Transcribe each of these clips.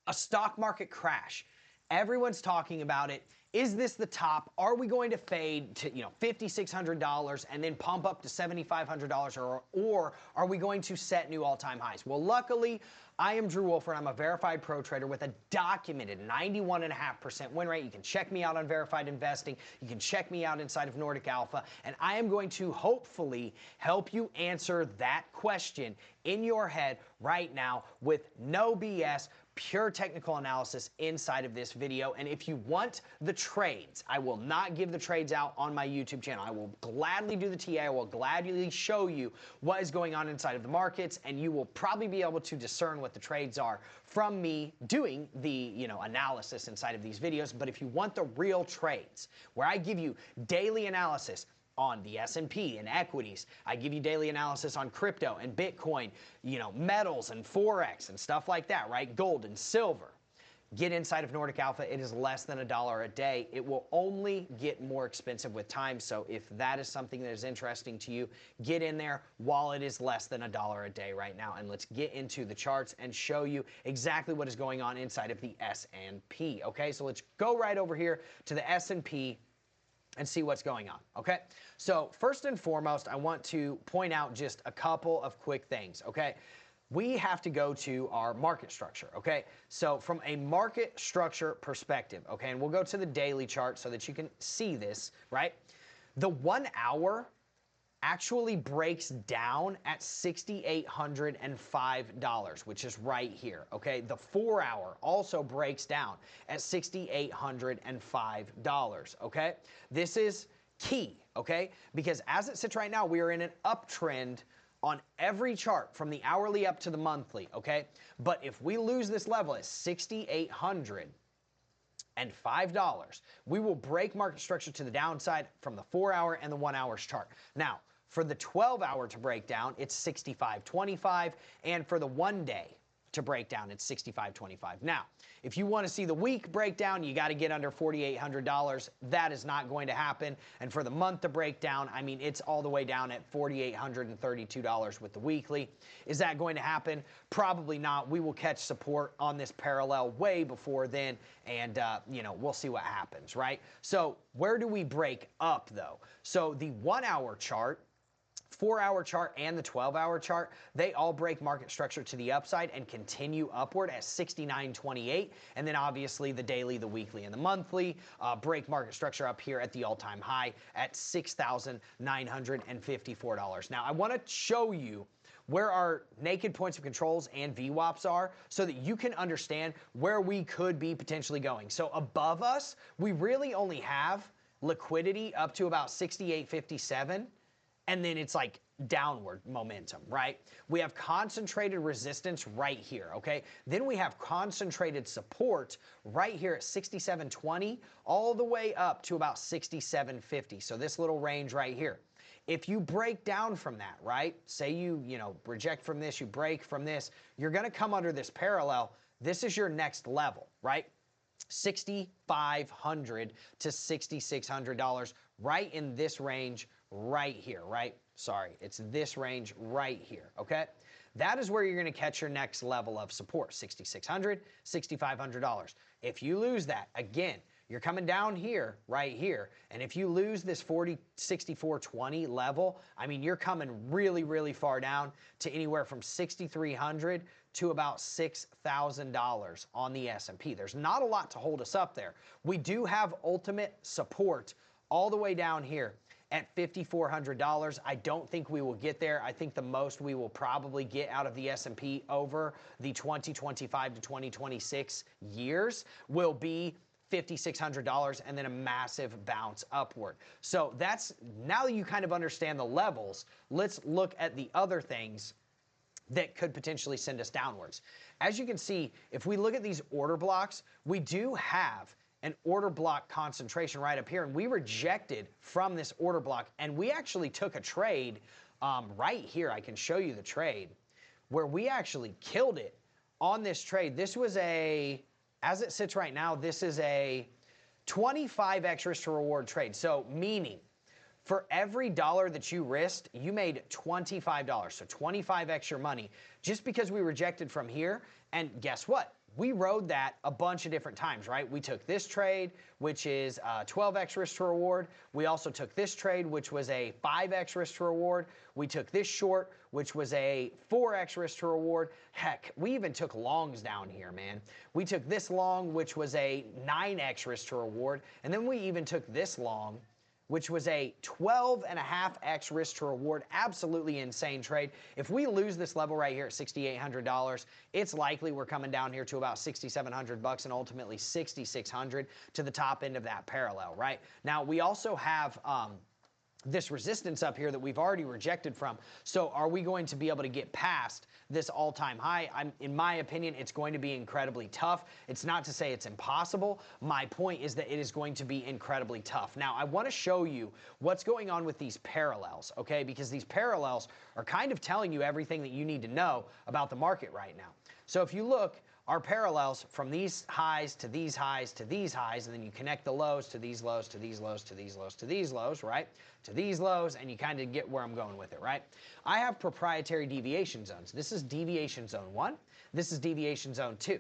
A stock market crash. Everyone's talking about it. Is this the top? Are we going to fade to, $5,600 and then pump up to $7,500, or are we going to set new all-time highs? Well, luckily, I am Drew Wolfer, and I'm a verified pro trader with a documented 91.5% win rate. You can check me out on Verified Investing. You can check me out inside of NORDIC Alpha, and I am going to hopefully help you answer that question in your head right now with no BS, pure technical analysis inside of this video. And if you want the trades, I will not give the trades out on my YouTube channel. I will gladly do the TA. I will gladly show you what is going on inside of the markets, and you will probably be able to discern what the trades are from me doing the analysis inside of these videos. But if you want the real trades, where I give you daily analysis on the S&P and equities, I give you daily analysis on crypto and Bitcoin, metals and Forex and stuff like that, right? Gold and silver. Get inside of NORDIC Alpha. It is less than $1 a day. It will only get more expensive with time. So if that is something that is interesting to you, get in there while it is less than $1 a day right now. And let's get into the charts and show you exactly what is going on inside of the S&P. Okay, so let's go right over here to the S&P and see what's going on, okay? So first and foremost, I want to point out just a couple of quick things, okay? We have to go to our market structure, okay? So from a market structure perspective, okay, and we'll go to the daily chart so that you can see this, right? The 1 hour actually breaks down at $6,805, which is right here, okay? The 4 hour also breaks down at $6,805, okay? This is key, okay? Because as it sits right now, we are in an uptrend on every chart from the hourly up to the monthly, okay? But if we lose this level at $6,805, we will break market structure to the downside from the 4 hour and the 1 hour's chart. Now, for the 12 hour to break down, it's 65.25, and for the 1 day to break down, it's 65.25. Now, if you want to see the week breakdown, you got to get under $4,800. That is not going to happen. And for the month to break down, I mean, it's all the way down at $4,832 with the weekly. Is that going to happen? Probably not. We will catch support on this parallel way before then, and we'll see what happens, right? So where do we break up though? So the 1 hour chart, 4 hour chart, and the 12 hour chart, they all break market structure to the upside and continue upward at 69.28. And then obviously the daily, the weekly, and the monthly break market structure up here at the all-time high at $6,954. Now I want to show you where our naked points of controls and VWAPs are so that you can understand where we could be potentially going. So above us, we really only have liquidity up to about 68.57. And then it's like downward momentum, right? We have concentrated resistance right here, okay? Then we have concentrated support right here at 67.20 all the way up to about 67.50. So this little range right here. If you break down from that, right? Say you reject from this, you break from this, you're going to come under this parallel. This is your next level, right? $6,500 to $6,600 right in this range right here, right? Sorry, it's this range right here, okay? That is where you're going to catch your next level of support, $6,600, $6,500. If you lose that, again, you're coming down here, right here, and if you lose this 64.20 level, I mean, you're coming really, really far down to anywhere from $6,300 to about $6,000 on the S&P. There's not a lot to hold us up there. We do have ultimate support all the way down here at $5,400. I don't think we will get there. I think the most we will probably get out of the S&P over the 2025 to 2026 years will be $5,600 and then a massive bounce upward. So that's, now you kind of understand the levels, let's look at the other things that could potentially send us downwards. As you can see, if we look at these order blocks, we do have an order block concentration right up here, and we rejected from this order block, and we actually took a trade right here. I can show you the trade where we actually killed it on this trade. This was as it sits right now, this is a 25x risk to reward trade. So meaning for every dollar that you risked, you made $25. So 25x your money just because we rejected from here. And guess what? we rode that a bunch of different times, right? We took this trade, which is 12x risk to reward. We also took this trade, which was a 5x risk to reward. We took this short, which was a 4x risk to reward. Heck, we even took longs down here, man. We took this long, which was a 9x risk to reward. And then we even took this long, which was a 12.5x risk to reward. Absolutely insane trade. If we lose this level right here at $6,800, it's likely we're coming down here to about 6,700 bucks and ultimately 6,600 to the top end of that parallel, right? Now, we also have this resistance up here that we've already rejected from. So are we going to be able to get past this all-time high? In my opinion, it's going to be incredibly tough. It's not to say it's impossible. My point is that it is going to be incredibly tough. Now, I want to show you what's going on with these parallels, okay? Because these parallels are kind of telling you everything that you need to know about the market right now. So if you look, our parallels from these highs to these highs to these highs, and then you connect the lows to these lows, to these lows, to these lows, to these lows, right? To these lows, and you kind of get where I'm going with it, right? I have proprietary deviation zones. This is deviation zone 1. This is deviation zone 2.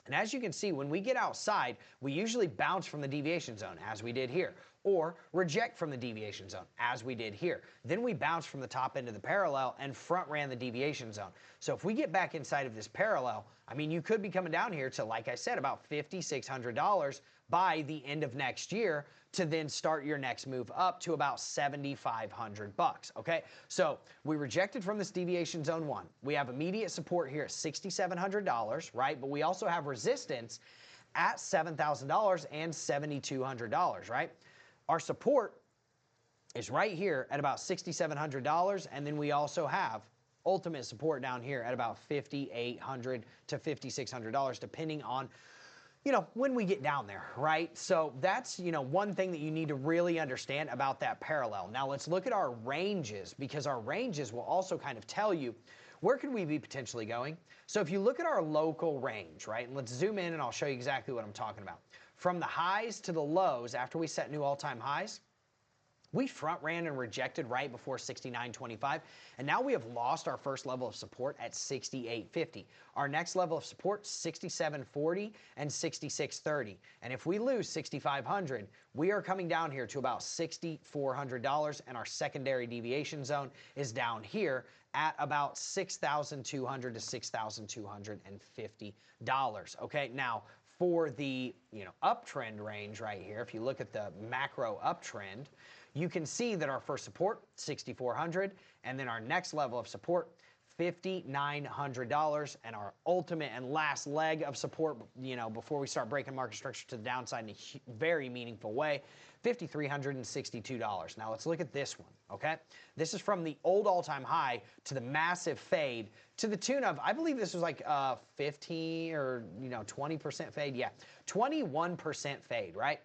And as you can see, when we get outside, we usually bounce from the deviation zone, as we did here, or reject from the deviation zone, as we did here. Then we bounce from the top end of the parallel and front ran the deviation zone. So if we get back inside of this parallel, I mean, you could be coming down here to, like I said, about $5,600 by the end of next year to then start your next move up to about 7,500 bucks, okay? So we rejected from this deviation zone 1. We have immediate support here at $6,700, right? But we also have resistance at $7,000 and $7,200, right? Our support is right here at about $6,700, and then we also have ultimate support down here at about $5,800 to $5,600, depending on, you know, when we get down there, right? So that's, you know, one thing that you need to really understand about that parallel. Now let's look at our ranges, because our ranges will also kind of tell you where could we be potentially going. So if you look at our local range, right, and let's zoom in and I'll show you exactly what I'm talking about. From the highs to the lows, after we set new all-time highs, we front ran and rejected right before 69.25, and now we have lost our first level of support at 68.50. Our next level of support, 67.40 and 66.30. And if we lose 6,500, we are coming down here to about $6,400, and our secondary deviation zone is down here at about $6,200 to $6,250. Okay, now for the uptrend range right here, if you look at the macro uptrend, you can see that our first support, $6,400, and then our next level of support, $5,900, and our ultimate and last leg of support, before we start breaking market structure to the downside in a very meaningful way, $5,362. Now let's look at this one, okay? This is from the old all-time high to the massive fade to the tune of, I believe this was like 15 or 20% fade. Yeah, 21% fade, right?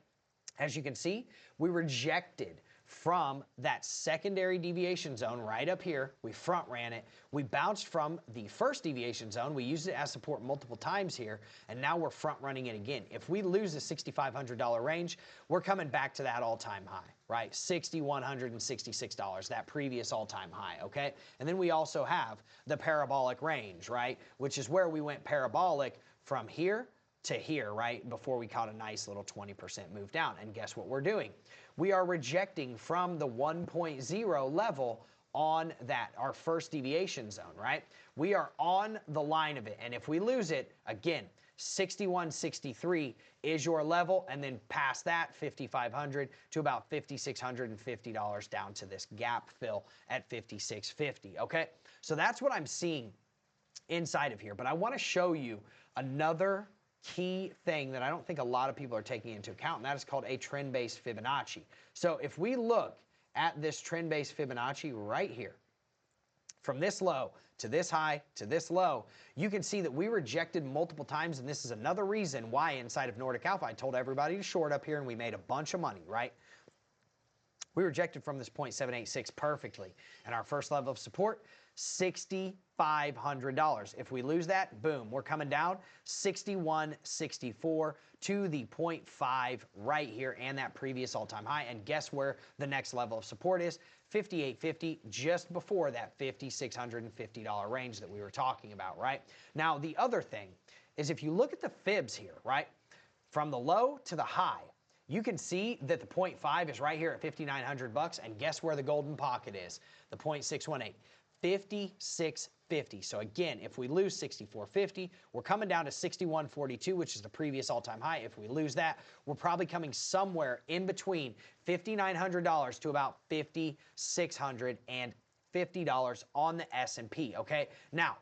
As you can see, we rejected from that secondary deviation zone right up here. We front ran it. We bounced from the first deviation zone. We used it as support multiple times here, and now we're front running it again. If we lose the $6,500 range, we're coming back to that all-time high, right? $6,166, that previous all-time high, okay? And then we also have the parabolic range, right? Which is where we went parabolic from here to here, right? Before we caught a nice little 20% move down. And guess what we're doing? We are rejecting from the 1.0 level on that, our first deviation zone, right? We are on the line of it. And if we lose it, again, 61.63 is your level, and then past that, 5,500 to about $5,650 down to this gap fill at 56.50, okay? So that's what I'm seeing inside of here. But I want to show you another key thing that I don't think a lot of people are taking into account, and that is called a trend-based Fibonacci. So if we look at this trend-based Fibonacci right here, from this low to this high to this low, you can see that we rejected multiple times, and this is another reason why inside of Nordic Alpha I told everybody to short up here, and we made a bunch of money, right? We rejected from this 0.786 perfectly, and our first level of support, $6,500. If we lose that, boom, we're coming down 61.64 to the 0.5 right here and that previous all-time high. And guess where the next level of support is? 58.50, just before that $5,650 range that we were talking about, right? Now, the other thing is if you look at the fibs here, right, from the low to the high, you can see that the 0.5 is right here at 5,900 bucks, and guess where the golden pocket is? The 0.618, 5650. So again, if we lose 6450, we're coming down to 6142, which is the previous all-time high. If we lose that, we're probably coming somewhere in between $5,900 to about $5,650 on the S&P, okay? Now,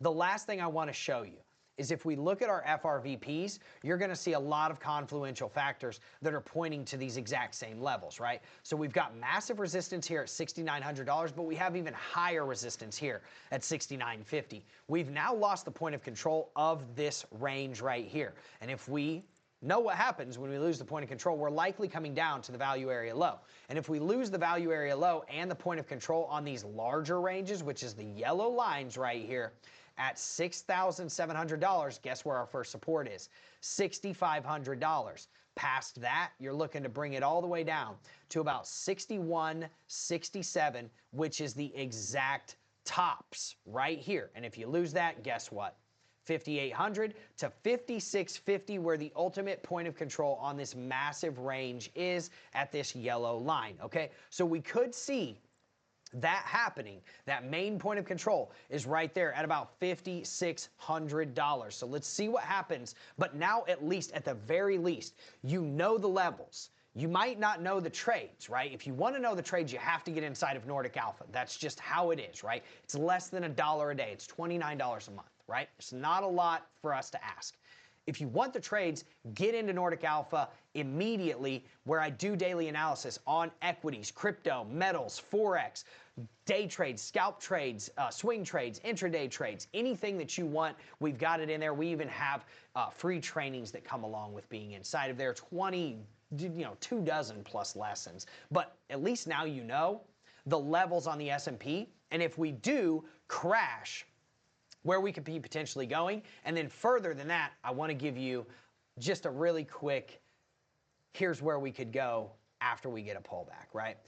the last thing I want to show you is if we look at our FRVPs, you're going to see a lot of confluential factors that are pointing to these exact same levels, right? So we've got massive resistance here at $6,900, but we have even higher resistance here at $6,950. We've now lost the point of control of this range right here. And if we know what happens when we lose the point of control, we're likely coming down to the value area low. And if we lose the value area low and the point of control on these larger ranges, which is the yellow lines right here, at $6,700, guess where our first support is? $6,500. Past that, you're looking to bring it all the way down to about $61.67, which is the exact tops right here. And if you lose that, guess what? $5,800 to $5,650, where the ultimate point of control on this massive range is at this yellow line, okay? So we could see that happening. That main point of control is right there at about $5,600. So let's see what happens. But now, at least, at the very least, you know the levels. You might not know the trades, right? If you want to know the trades, you have to get inside of Nordic Alpha. That's just how it is, right? It's less than $1 a day. It's $29 a month, right? It's not a lot for us to ask. If you want the trades, get into Nordic Alpha immediately, where I do daily analysis on equities, crypto, metals, Forex, day trades, scalp trades, swing trades, intraday trades, anything that you want, we've got it in there. We even have free trainings that come along with being inside of there, 24 plus lessons. But at least now you know the levels on the S&P, and if we do crash, where we could be potentially going. And then further than that, I want to give you just a really quick, here's where we could go after we get a pullback, right?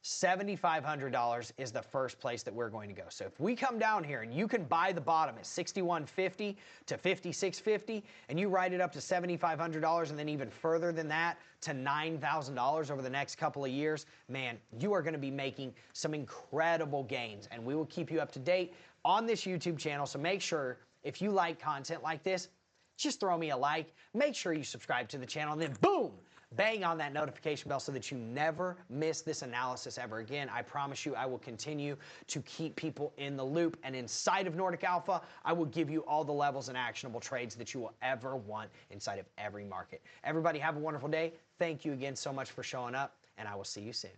$7,500 is the first place that we're going to go. So if we come down here and you can buy the bottom at $6,150 to $5,650, and you ride it up to $7,500, and then even further than that to $9,000 over the next couple of years, man, you are going to be making some incredible gains, and we will keep you up to date on this YouTube channel. So make sure, if you like content like this, just throw me a like. Make sure you subscribe to the channel, and then boom, bang on that notification bell so that you never miss this analysis ever again. I promise you I will continue to keep people in the loop, and inside of Nordic Alpha, I will give you all the levels and actionable trades that you will ever want inside of every market. Everybody have a wonderful day. Thank you again so much for showing up, and I will see you soon.